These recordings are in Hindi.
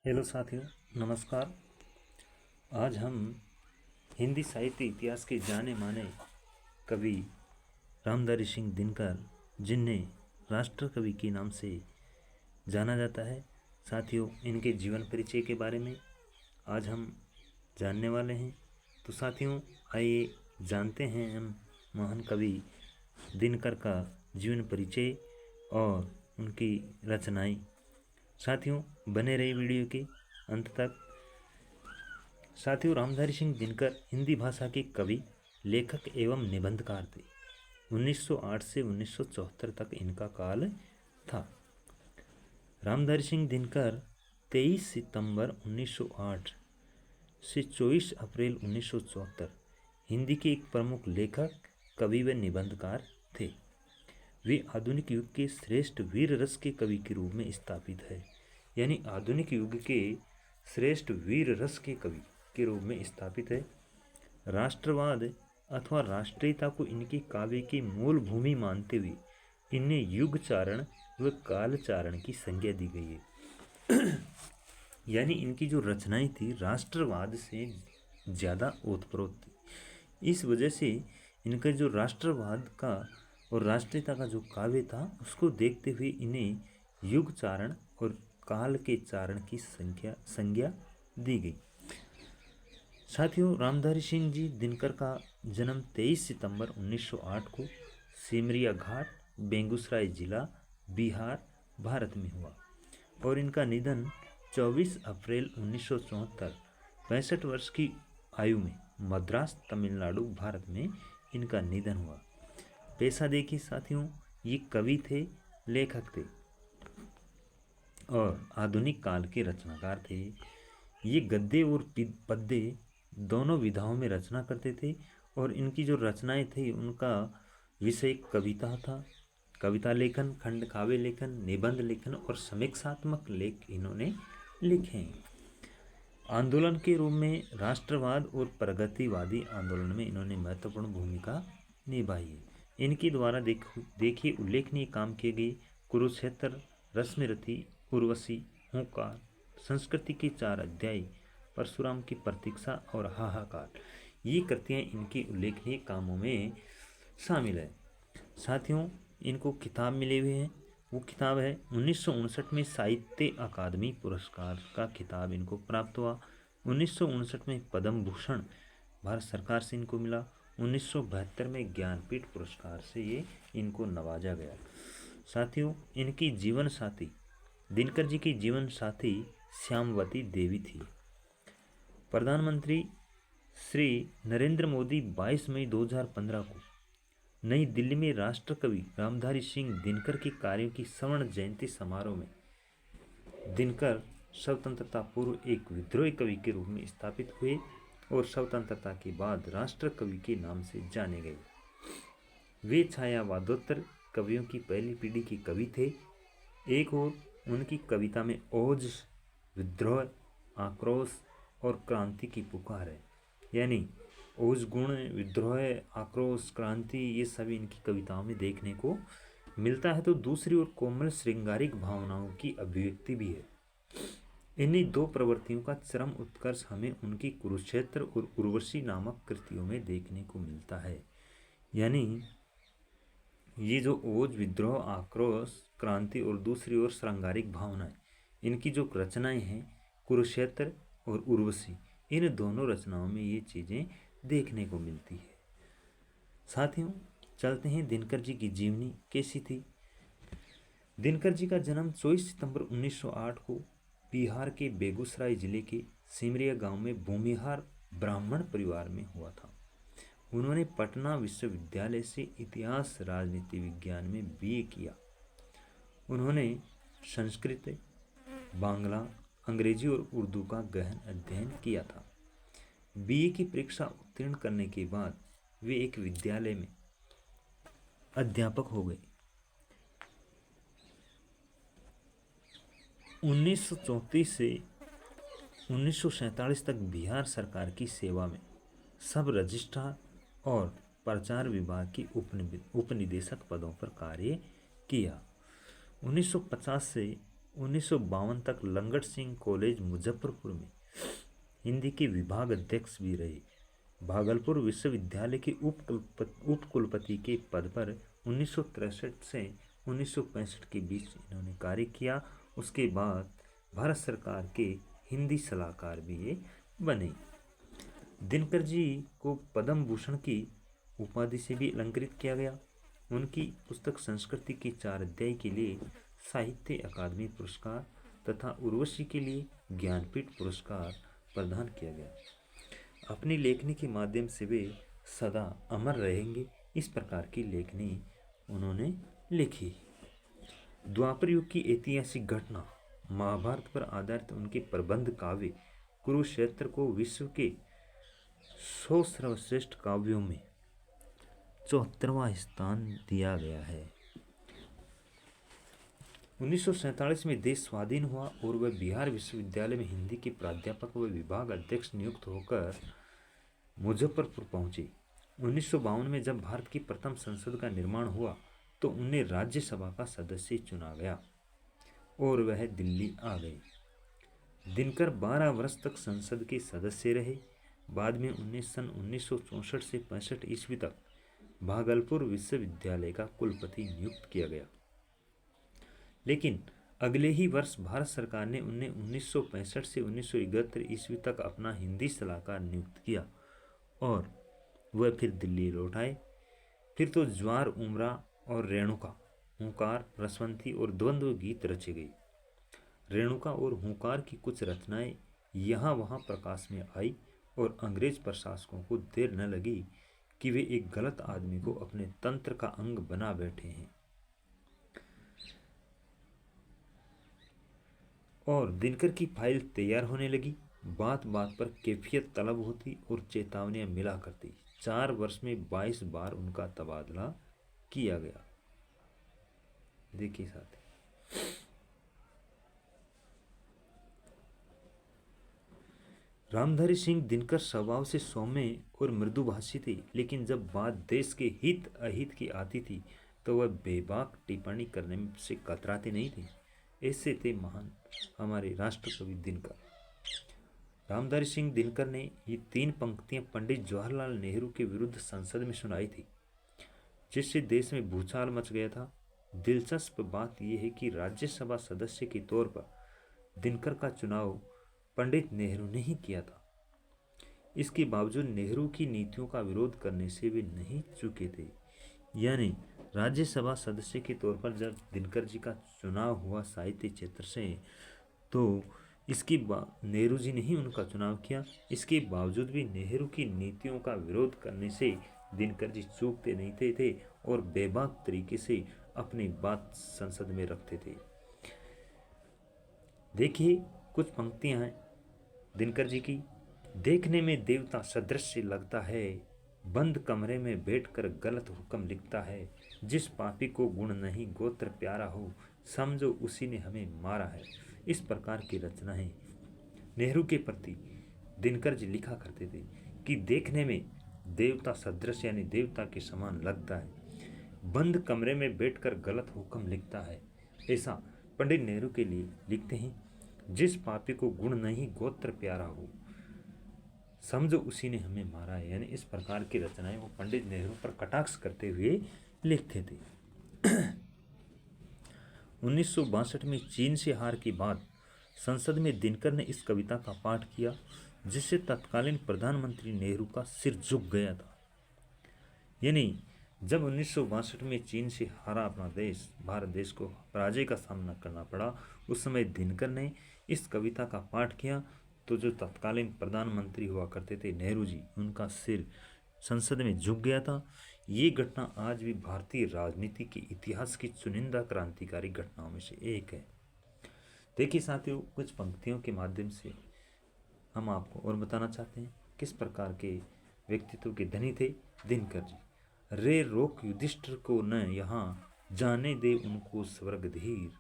हेलो साथियों, नमस्कार। आज हम हिंदी साहित्य इतिहास के जाने माने कवि रामधारी सिंह दिनकर, जिन्हें राष्ट्र कवि के नाम से जाना जाता है, साथियों इनके जीवन परिचय के बारे में आज हम जानने वाले हैं। तो साथियों आइए जानते हैं हम महान कवि दिनकर का जीवन परिचय और उनकी रचनाएं। साथियों बने रहे वीडियो के अंत तक। साथियों रामधारी सिंह दिनकर हिंदी भाषा के कवि, लेखक एवं निबंधकार थे। 1908 से 1974 तक इनका काल था। रामधारी सिंह दिनकर 23 सितंबर 1908 से 24 अप्रैल 1974 हिंदी के एक प्रमुख लेखक, कवि व निबंधकार थे। वे आधुनिक युग के श्रेष्ठ वीर रस के कवि के रूप में स्थापित है, यानी आधुनिक युग के श्रेष्ठ वीर रस के कवि के रूप में स्थापित है। राष्ट्रवाद अथवा राष्ट्रीयता को इनकी काव्य की मूल भूमि मानते हुए इन्हें युग चारण व काल चारण की संज्ञा दी गई है। यानी इनकी जो रचनाएं थी राष्ट्रवाद से ज़्यादा ओतप्रोत थी। इस वजह से इनका जो राष्ट्रवाद का और राष्ट्रीयता का जो काव्य था उसको देखते हुए इन्हें युग चारण और काल के चारण की संज्ञा दी गई। साथियों रामधारी सिंह जी दिनकर का जन्म 23 सितंबर 1908 को सिमरिया घाट, बेगूसराय जिला, बिहार, भारत में हुआ और इनका निधन 24 अप्रैल 1974 65 वर्ष की आयु में मद्रास, तमिलनाडु, भारत में इनका निधन हुआ। पेशा देखिए साथियों, ये कवि थे, लेखक थे और आधुनिक काल के रचनाकार थे। ये गद्य और पद्य दोनों विधाओं में रचना करते थे और इनकी जो रचनाएं थी उनका विषय कविता था। कविता लेखन, खंड काव्य लेखन, निबंध लेखन और समीक्षात्मक लेख इन्होंने लिखे हैं। आंदोलन के रूप में राष्ट्रवाद और प्रगतिवादी आंदोलन में इन्होंने महत्वपूर्ण भूमिका निभाई है। इनके द्वारा देखिए उल्लेखनीय काम किए गए कुरुक्षेत्र, रश्मिरथी, उर्वशी, हुंकार, संस्कृति के 4 अध्याय, परशुराम की प्रतीक्षा और हाहाकार, ये कृतियाँ इनके उल्लेखनीय कामों में शामिल है। साथियों इनको किताब मिले हुए हैं, वो किताब है 1959 में साहित्य अकादमी पुरस्कार का खिताब इनको प्राप्त हुआ। 1959 में पद्म भूषण भारत सरकार से इनको मिला। 1972 में ज्ञानपीठ पुरस्कार से ये इनको नवाजा गया। साथियों इनकी जीवन साथी, दिनकर जी की जीवन साथी श्यामवती देवी थी। प्रधानमंत्री श्री नरेंद्र मोदी 22 मई 2015 को नई दिल्ली में राष्ट्रकवि रामधारी सिंह दिनकर के कार्यों की स्वर्ण जयंती समारोह में दिनकर स्वतंत्रता पूर्व एक विद्रोही कवि के रूप में स्थापित हुए और स्वतंत्रता के बाद राष्ट्र कवि के नाम से जाने गए। वे छायावादोत्तर कवियों की पहली पीढ़ी के कवि थे। एक और उनकी कविता में ओज, विद्रोह, आक्रोश और क्रांति की पुकार है, यानी ओज गुण, विद्रोह, आक्रोश, क्रांति, ये सभी इनकी कविताओं में देखने को मिलता है। तो दूसरी ओर कोमल श्रृंगारिक भावनाओं की अभिव्यक्ति भी है। इन्हीं दो प्रवृत्तियों का चरम उत्कर्ष हमें उनकी कुरुक्षेत्र और उर्वशी नामक कृतियों में देखने को मिलता है। यानी ये जो ओज, विद्रोह, आक्रोश, क्रांति और दूसरी ओर श्रृंगारिक भावनाएं, इनकी जो रचनाएं हैं कुरुक्षेत्र और उर्वशी, इन दोनों रचनाओं में ये चीज़ें देखने को मिलती है। साथियों चलते हैं दिनकर जी की जीवनी कैसी थी। दिनकर जी का जन्म 24 सितंबर 1908 को बिहार के बेगूसराय जिले के सिमरिया गांव में भूमिहार ब्राह्मण परिवार में हुआ था। उन्होंने पटना विश्वविद्यालय से इतिहास राजनीति विज्ञान में बीए किया। उन्होंने संस्कृत, बांग्ला, अंग्रेजी और उर्दू का गहन अध्ययन किया था। बीए की परीक्षा उत्तीर्ण करने के बाद वे एक विद्यालय में अध्यापक हो गए। 1934 से 1947 तक बिहार सरकार की सेवा में सब रजिस्ट्रार और प्रचार विभाग की उपनिदेशक पदों पर कार्य किया। 1950 से 1952 तक लंगट सिंह कॉलेज मुजफ्फरपुर में हिंदी के विभाग अध्यक्ष भी रहे। भागलपुर विश्वविद्यालय के उप कुलपति के पद पर 1963 से 1965 के बीच इन्होंने कार्य किया। उसके बाद भारत सरकार के हिंदी सलाहकार भी ये बने। दिनकर जी को पद्म भूषण की उपाधि से भी अलंकृत किया गया। उनकी पुस्तक संस्कृति के 4 अध्याय के लिए साहित्य अकादमी पुरस्कार तथा उर्वशी के लिए ज्ञानपीठ पुरस्कार प्रदान किया गया। अपनी लेखनी के माध्यम से वे सदा अमर रहेंगे, इस प्रकार की लेखनी उन्होंने लिखी। द्वापर युग की ऐतिहासिक घटना महाभारत पर आधारित उनके प्रबंध काव्य कुरुक्षेत्र को विश्व के 100 सर्वश्रेष्ठ काव्यों में 74वां स्थान दिया गया है। 1947 में देश स्वाधीन हुआ और वह बिहार विश्वविद्यालय में हिंदी के प्राध्यापक व विभाग अध्यक्ष नियुक्त होकर मुजफ्फरपुर पहुंचे। 1952 में जब भारत की प्रथम संसद का निर्माण हुआ तो उन्हें राज्यसभा का सदस्य चुना गया और वह दिल्ली आ गए। दिनकर 12 वर्ष तक संसद के सदस्य रहे। बाद में उन्हें सन 1964 से 65 ईस्वी तक भागलपुर विश्वविद्यालय का कुलपति नियुक्त किया गया। लेकिन अगले ही वर्ष भारत सरकार ने उन्हें 1965 से 1971 ईस्वी तक अपना हिंदी सलाहकार नियुक्त किया और वह फिर दिल्ली लौट आए। फिर तो ज्वार उमरा और रेणुका, हुंकार, रसवंती और द्वंद्व गीत रचे गए। रेणुका और हुंकार की कुछ रचनाएं यहाँ वहाँ प्रकाश में आई और अंग्रेज प्रशासकों को देर न लगी कि वे एक गलत आदमी को अपने तंत्र का अंग बना बैठे हैं और दिनकर की फाइल तैयार होने लगी। बात बात पर कैफियत तलब होती और चेतावनियां मिला करती। 4 वर्ष में 22 बार उनका तबादला किया गया। देखिए साथ रामधारी सिंह दिनकर स्वभाव से सौम्य और मृदुभाषी थे, लेकिन जब बात देश के हित अहित की आती थी तो वह बेबाक टिप्पणी करने से कतराते नहीं थे। ऐसे थे महान हमारे राष्ट्रकवि दिनकर। रामधारी सिंह दिनकर ने ये 3 पंक्तियां पंडित जवाहरलाल नेहरू के विरुद्ध संसद में सुनाई थी, जिससे देश में भूचाल मच गया था। दिलचस्प बात यह है कि राज्यसभा सदस्य के तौर पर दिनकर का चुनाव पंडित नेहरू ने ही किया था। इसके बावजूद नेहरू की नीतियों का विरोध करने से वे नहीं चुके थे। यानी राज्यसभा सदस्य के तौर पर जब दिनकर जी का चुनाव हुआ साहित्य क्षेत्र से, तो इसके नेहरू जी ने ही उनका चुनाव किया। इसके बावजूद भी नेहरू की नीतियों का विरोध करने से दिनकर जी चूकते नहीं थे और बेबाक तरीके से अपनी बात संसद में रखते थे। देखिए कुछ पंक्तियां हैं दिनकर जी की। देखने में देवता सदृश लगता है, बंद कमरे में बैठकर गलत हुक्म लिखता है। जिस पापी को गुण नहीं गोत्र प्यारा हो, समझो उसी ने हमें मारा है। इस प्रकार की रचनाएं नेहरू के प्रति दिनकर जी लिखा करते थे कि देखने में देवता सदृश यानी देवता के समान लगता है, बंद कमरे में बैठकर गलत हुक्म लिखता है। ऐसा पंडित नेहरू के लिए लिखते हैं। जिस पापी को गुण नहीं गोत्र प्यारा हो, समझो उसी ने हमें मारा है। यानी इस प्रकार की रचनाएं वो पंडित नेहरू पर कटाक्ष करते हुए लिखते थे। 1962 में चीन से हार के बाद संसद में दिनकर ने इस कविता का पाठ किया, जिससे तत्कालीन प्रधानमंत्री नेहरू का सिर झुक गया था। यानी जब 1962 में चीन से हारा अपना देश, भारत देश को पराजय का सामना करना पड़ा, उस समय दिनकर ने इस कविता का पाठ किया तो जो तत्कालीन प्रधानमंत्री हुआ करते थे नेहरू जी, उनका सिर संसद में झुक गया था। ये घटना आज भी भारतीय राजनीति के इतिहास की चुनिंदा क्रांतिकारी घटनाओं में से एक है। देखिए साथियों, कुछ पंक्तियों के माध्यम से हम आपको और बताना चाहते हैं किस प्रकार के व्यक्तित्व के धनी थे दिनकर जी। रे रोक युधिष्ठिर को न यहाँ, जाने दे उनको स्वर्ग धीर।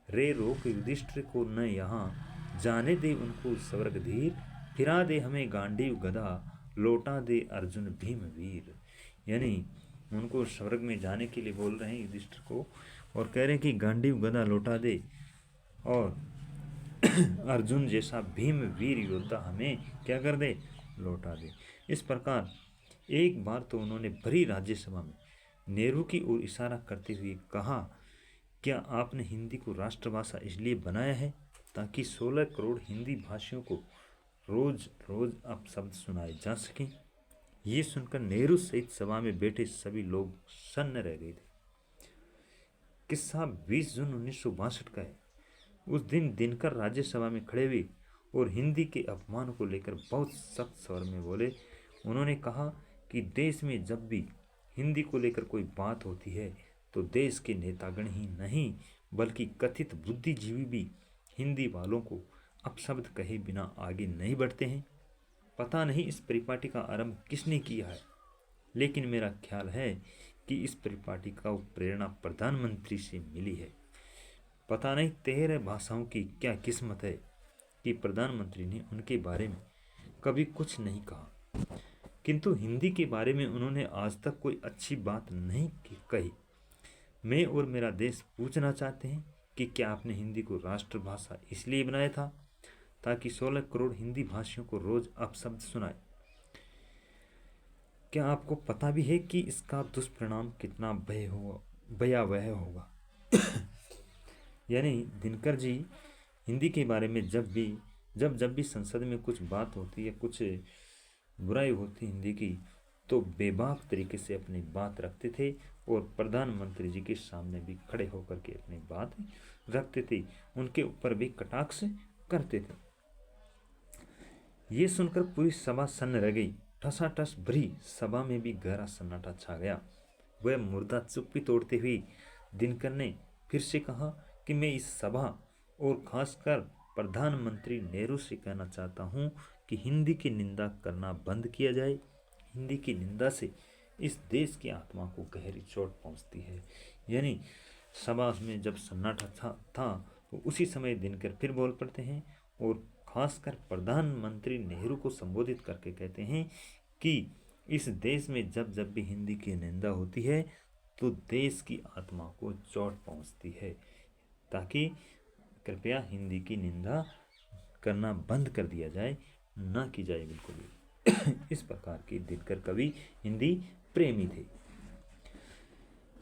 रे रोक युधिष्ठिर को न यहाँ, जाने दे उनको स्वर्ग धीर। फिरा दे हमें गांडीव गदा, लौटा दे अर्जुन भीम वीर। यानी उनको स्वर्ग में जाने के लिए बोल रहे हैं युधिष्ठिर को और कह रहे हैं कि गांडीव गदा लौटा दे और अर्जुन जैसा भीम वीर योद्धा हमें क्या कर दे, लौटा दे। इस प्रकार एक बार तो उन्होंने भरी राज्यसभा में नेहरू की ओर इशारा करते हुए कहा, क्या आपने हिंदी को राष्ट्रभाषा इसलिए बनाया है ताकि 16 करोड़ हिंदी भाषियों को रोज रोज अपशब्द सुनाए जा सकें। ये सुनकर नेहरू सहित सभा में बैठे सभी लोग सन्न रह गए थे। किस्सा 20 जून 1962 का है। उस दिन दिनकर राज्यसभा में खड़े हुए और हिंदी के अपमान को लेकर बहुत सख्त स्वर में बोले। उन्होंने कहा कि देश में जब भी हिंदी को लेकर कोई बात होती है तो देश के नेतागण ही नहीं बल्कि कथित बुद्धिजीवी भी हिंदी वालों को अपशब्द कहे बिना आगे नहीं बढ़ते हैं। पता नहीं इस परिपाटी का आरंभ किसने किया है, लेकिन मेरा ख्याल है कि इस परिपाटी का प्रेरणा प्रधानमंत्री से मिली है। पता नहीं 13 भाषाओं की क्या किस्मत है कि प्रधानमंत्री ने उनके बारे में कभी कुछ नहीं कहा, किंतु हिंदी के बारे में उन्होंने आज तक कोई अच्छी बात नहीं कही। मैं और मेरा देश पूछना चाहते हैं कि क्या आपने हिंदी को राष्ट्रभाषा इसलिए बनाया था ताकि 16 करोड़ हिंदी भाषियों को रोज अपशब्द सुनाए। क्या आपको पता भी है कि इसका दुष्परिणाम कितना भयावह होगा। यानी दिनकर जी हिंदी के बारे में जब भी संसद में कुछ बात होती है, कुछ बुराई होती हिंदी की, तो बेबाक तरीके से अपनी बात रखते थे और प्रधानमंत्री जी के सामने भी खड़े होकर के अपनी बात रखते थे, उनके ऊपर भी कटाक्ष करते थे। ये सुनकर पूरी सभा सन्न रह गई। ठसाठस भरी सभा में भी गहरा सन्नाटा छा गया। वह मुर्दा चुप्पी तोड़ते हुए दिनकर ने फिर से कहा कि मैं इस सभा और खासकर प्रधानमंत्री नेहरू से कहना चाहता हूँ कि हिंदी की निंदा करना बंद किया जाए। हिंदी की निंदा से इस देश की आत्मा को गहरी चोट पहुँचती है। यानी सभा में जब सन्नाटा था तो उसी समय दिनकर फिर बोल पड़ते हैं और खासकर प्रधानमंत्री नेहरू को संबोधित करके कहते हैं कि इस देश में जब भी हिंदी की निंदा होती है तो देश की आत्मा को चोट पहुंचती है, ताकि कृपया हिंदी की निंदा करना बंद कर दिया जाए, ना की जाए बिल्कुल भी। इस प्रकार के दिनकर कवि हिंदी प्रेमी थे।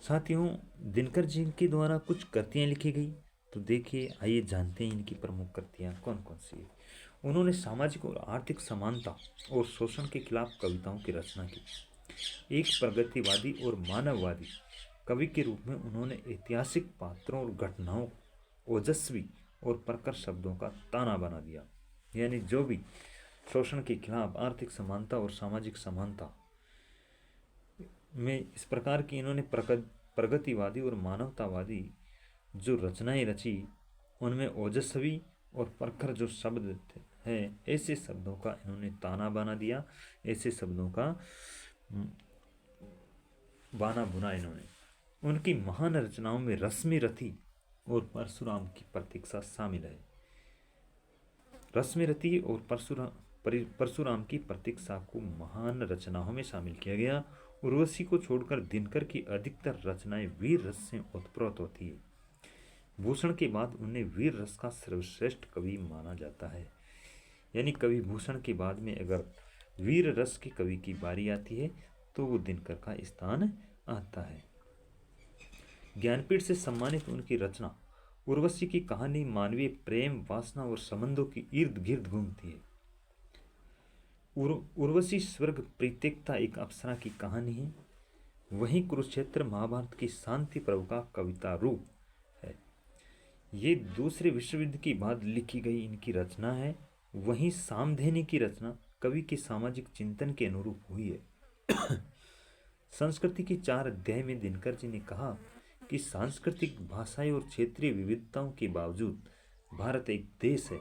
साथियों, दिनकर जी के द्वारा कुछ कृतियाँ लिखी गई, तो देखिए आइए जानते हैं इनकी प्रमुख कृतियाँ कौन कौन सी है। उन्होंने सामाजिक और आर्थिक समानता और शोषण के खिलाफ कविताओं की रचना की। एक प्रगतिवादी और मानववादी कवि के रूप में उन्होंने ऐतिहासिक पात्रों और घटनाओं ओजस्वी और प्रखर शब्दों का ताना बना दिया। यानी जो भी शोषण के खिलाफ, आर्थिक समानता और सामाजिक समानता में इस प्रकार की इन्होंने प्रगतिवादी और मानवतावादी जो रचनाएं रची, उनमें ओजस्वी और प्रखर जो शब्द हैं, ऐसे शब्दों का इन्होंने ताना बना दिया, ऐसे शब्दों का बाना बुना इन्होंने। उनकी महान रचनाओं में रश्मि रथी और परशुराम की प्रतीक्षा शामिल है। रश्मि रथी और परशुराम की प्रतीक्षा को महान रचनाओं में शामिल किया गया। उर्वशी को छोड़कर दिनकर की अधिकतर रचनाएं वीर रस से उत्प्रोत होती है। भूषण के बाद उन्हें वीर रस का सर्वश्रेष्ठ कवि माना जाता है। यानी कवि भूषण के बाद में अगर वीर रस के कवि की बारी आती है तो वो दिनकर का स्थान आता है। ज्ञानपीठ से सम्मानित उनकी रचना उर्वशी की कहानी मानवीय प्रेम, वासना और संबंधों की इर्द गिर्द घूमती है। उर्वशी स्वर्ग परित्यक्ता एक अप्सरा की कहानी है। वहीं कुरुक्षेत्र महाभारत की शांति पर्व का कविता रूप है। ये दूसरे विश्व युद्ध के बाद लिखी गई इनकी रचना है। वहीं सामधेनी की रचना कवि के सामाजिक चिंतन के अनुरूप हुई है। संस्कृति की 4 अध्याय में दिनकर जी ने कहा कि सांस्कृतिक, भाषाई और क्षेत्रीय विविधताओं के बावजूद भारत एक देश है,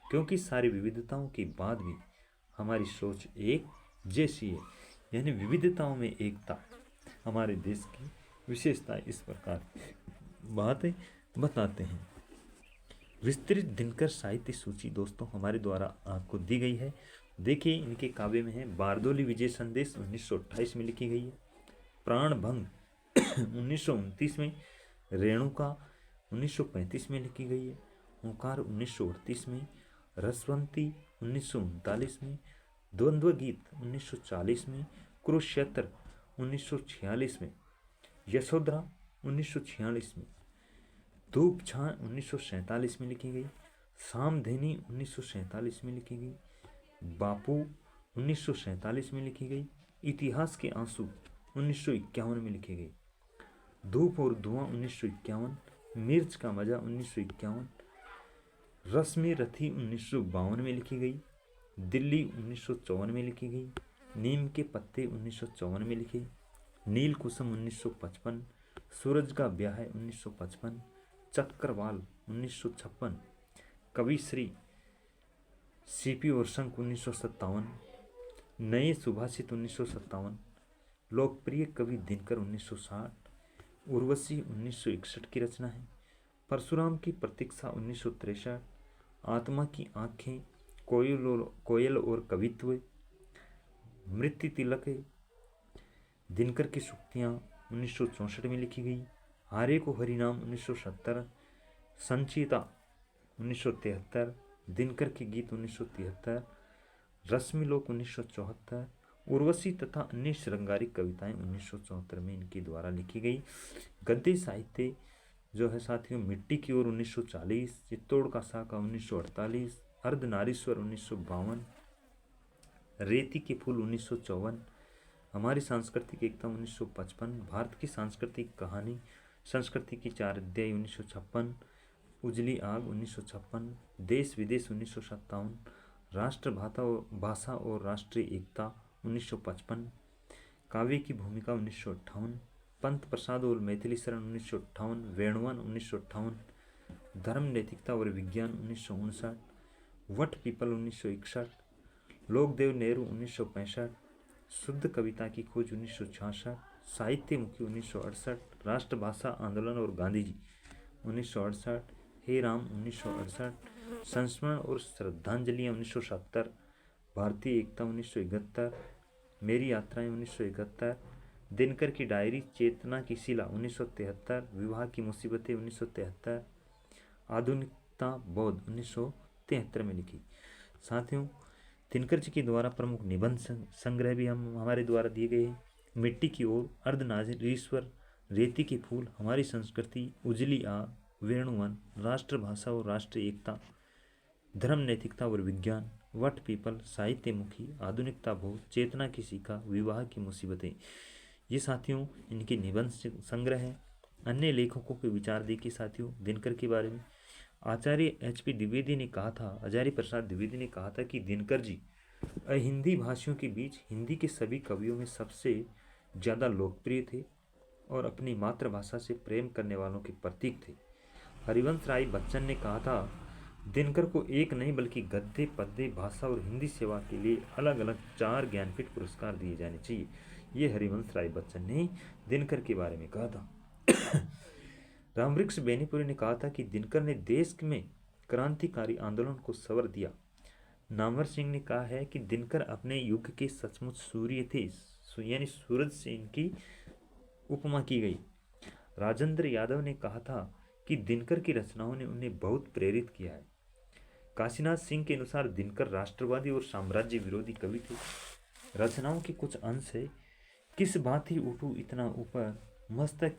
क्योंकि सारी विविधताओं के बाद भी हमारी सोच एक जैसी है। यानी विविधताओं में एकता हमारे देश की विशेषता। इस प्रकार बातें बताते हैं। विस्तृत दिनकर साहित्य सूची दोस्तों हमारे द्वारा आपको दी गई है। देखिए इनके काव्य में है बारदोली विजय संदेश 1928 में लिखी गई है। प्राणभंग 1929 में, रेणुका 1935 में लिखी गई है ओंकार 1938 में, रसवंती 1939 में, द्वंद्व गीत 1940 में, कुरुक्षेत्र 1946 में, यशोधरा 1946 में, धूप छां 1947 में लिखी गई, सामधेनी 1947 में लिखी गई, बापू 1947 में लिखी गई, इतिहास के आंसू 1951 में लिखी गई, धूप और धुआं 1951, मिर्च का मजा 1951, रस्म रथी 1952 में लिखी गई, दिल्ली 1954 में लिखी गई, नीम के पत्ते 1954 में लिखे, नील कुसुम 1955, सूरज का ब्याह 1955, चक्रवाल 1956, कविश्री सीपी और शंख 1957, नए सुभाषित 1957, लोकप्रिय कवि दिनकर 1960, उर्वशी 1961 की रचना है, परशुराम की प्रतीक्षा 1963, आत्मा की आंखें, कोयल और कवित्व, मृत्यु तिलक, दिनकर की सूक्तियाँ 1964 में लिखी गई, हारे को हरिनाम 1970, संचिता 1973, दिनकर के गीत 1973, रश्मिलोक 1974, उर्वशी तथा अन्य श्रृंगारिक कविताएं 1974 में इनके द्वारा लिखी गई। गद्य साहित्य जो है साथियों, मिट्टी की ओर 1940, चित्तौड़ का साका 1948, अर्धनारीश्वर 1952, रेती के फूल 1954, हमारी सांस्कृतिक एकता 1955, भारत की सांस्कृतिक कहानी, संस्कृति की 4 अध्याय 1956, उजली आग 1956, देश विदेश 1957, राष्ट्र भाषा और राष्ट्रीय एकता 1955, काव्य की भूमिका 1958, पंत प्रसाद और मैथिली शरण 1958, वेणुवन 1958, धर्म नैतिकता और विज्ञान 1959, वट पीपल 1961, लोकदेव नेहरू 1965, शुद्ध कविता की खोज 1966, साहित्य मुखी 1968, राष्ट्रभाषा आंदोलन और गांधी जी 1968, हे राम 1968, संस्मरण और श्रद्धांजलियाँ 1970, भारतीय एकता 1971, मेरी यात्राएं 1971, दिनकर की डायरी, चेतना की शिला 1973, विवाह की मुसीबतें 1973, आधुनिकता बौद्ध 1973 में लिखी। साथियों, दिनकर जी के द्वारा प्रमुख निबंध संग्रह भी हमारे द्वारा दिए गए हैं। मिट्टी की ओर, अर्धनारीश्वर, रेती के फूल, हमारी संस्कृति, उजली आग, वेणुवन, राष्ट्रभाषा और राष्ट्रीय एकता, धर्म नैतिकता और विज्ञान, वट पीपल, साहित्य मुखी, आधुनिकता बोध, चेतना की शिखा, विवाह की मुसीबतें, ये साथियों इनके निबंध संग्रह है। अन्य लेखकों के विचार देखिए साथियों दिनकर के बारे में। आचार्य HP द्विवेदी ने कहा था, आचार्य प्रसाद द्विवेदी ने कहा था कि दिनकर जी अहिंदी भाषियों के बीच हिंदी के सभी कवियों में सबसे ज़्यादा लोकप्रिय थे और अपनी मातृभाषा से प्रेम करने वालों के प्रतीक थे। हरिवंश राय बच्चन ने कहा था, दिनकर को एक नहीं बल्कि गद्य, पद्य, भाषा और हिंदी सेवा के लिए अलग अलग 4 ज्ञानपीठ पुरस्कार दिए जाने चाहिए। ये हरिवंश राय बच्चन ने दिनकर के बारे में कहा था। रामवृक्ष बेनीपुरी ने कहा था कि दिनकर ने देश में क्रांतिकारी आंदोलन को सवर दिया। नामवर सिंह ने कहा है कि दिनकर अपने युग के सचमुच सूर्य थे, यानी सूरज से इनकी उपमा की गई। राजेंद्र यादव ने कहा था कि दिनकर की रचनाओं ने उन्हें बहुत प्रेरित किया है। काशीनाथ सिंह के अनुसार दिनकर राष्ट्रवादी और साम्राज्य विरोधी कवि थे। रचनाओं के कुछ अंश है, किस भांति उठूं इतना ऊपर, मस्तक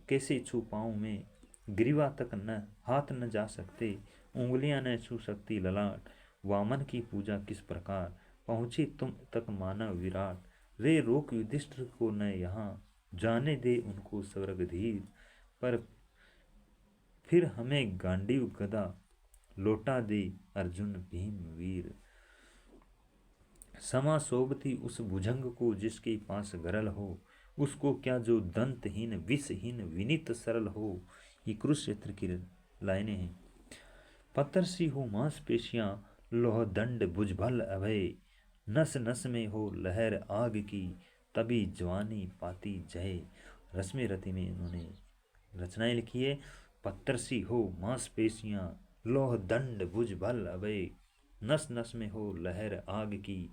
कैसे छू पाऊं मैं, ग्रीवा तक न हाथ न जा सकते, उंगलियां न छू सकती ललाट, वामन की पूजा किस प्रकार, पहुँचे तुम तक मानव विराट, रे रोक युधिष्ठिर को न यहाँ, जाने दे उनको स्वर्ग धीर, पर फिर हमें गांडीव गदा, लौटा दे अर्जुन भीम वीर। समा शोभती उस भुजंग को जिसके पास गरल हो, उसको क्या जो दंतहीन विषहीन विनीत सरल हो। ये कुरुक्षेत्र की लाइनें हैं। पत्थर सी हो मांसपेशियां, लोह दंड भुजबल अभय, नस नस में हो लहर आग की, तभी जवानी पाती जय। रश्मि रति में इन्होंने रचनाएं लिखी है। पत्थर सी हो मांसपेशियां, लोह दंड भुजबल अभय, नस नस में हो लहर आग की,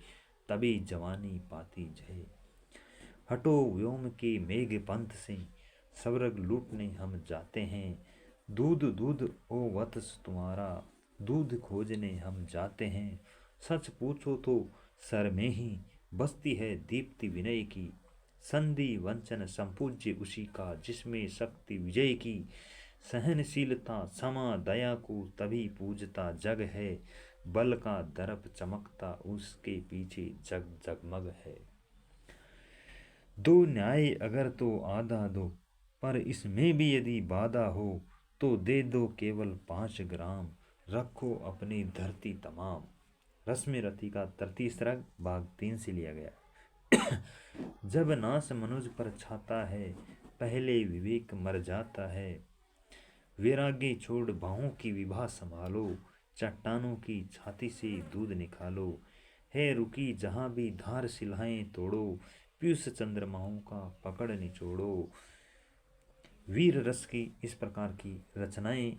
तभी जवानी पाती जय। हटो व्योम के मेघ पंथ से, स्वर्ग लूटने हम जाते हैं, दूध दूध ओ वत्स तुम्हारा, दूध खोजने हम जाते हैं। सच पूछो तो सर में ही बसती है दीप्ति विनय की। संधि वंचन संपूज्य उसी का, जिसमें शक्ति विजय की। सहनशीलता क्षमा दया को तभी पूजता जग है। बल का दर्प चमकता उसके पीछे जग जगमग है। दो न्याय अगर तो आधा दो, पर इसमें भी यदि बाधा हो, तो दे दो केवल 5 ग्राम, रखो अपनी धरती तमाम। रस्म रति का 33 भाग 3 से लिया गया। जब नाश मनुज पर छाता है, पहले विवेक मर जाता है। वैराग्य छोड़ बाहों की विभा संभालो, चट्टानों की छाती से दूध निकालो। है रुकी जहाँ भी धार सिलाएं तोड़ो, पीयूष चंद्रमाओं का पकड़ निचोड़ो। वीर रस की इस प्रकार की रचनाएं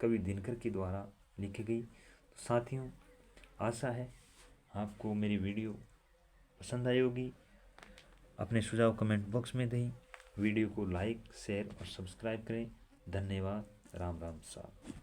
कवि दिनकर के द्वारा लिखी गई। तो साथियों, आशा है आपको मेरी वीडियो पसंद आई होगी। अपने सुझाव कमेंट बॉक्स में दें। वीडियो को लाइक शेयर और सब्सक्राइब करें। धन्यवाद। राम राम साहब।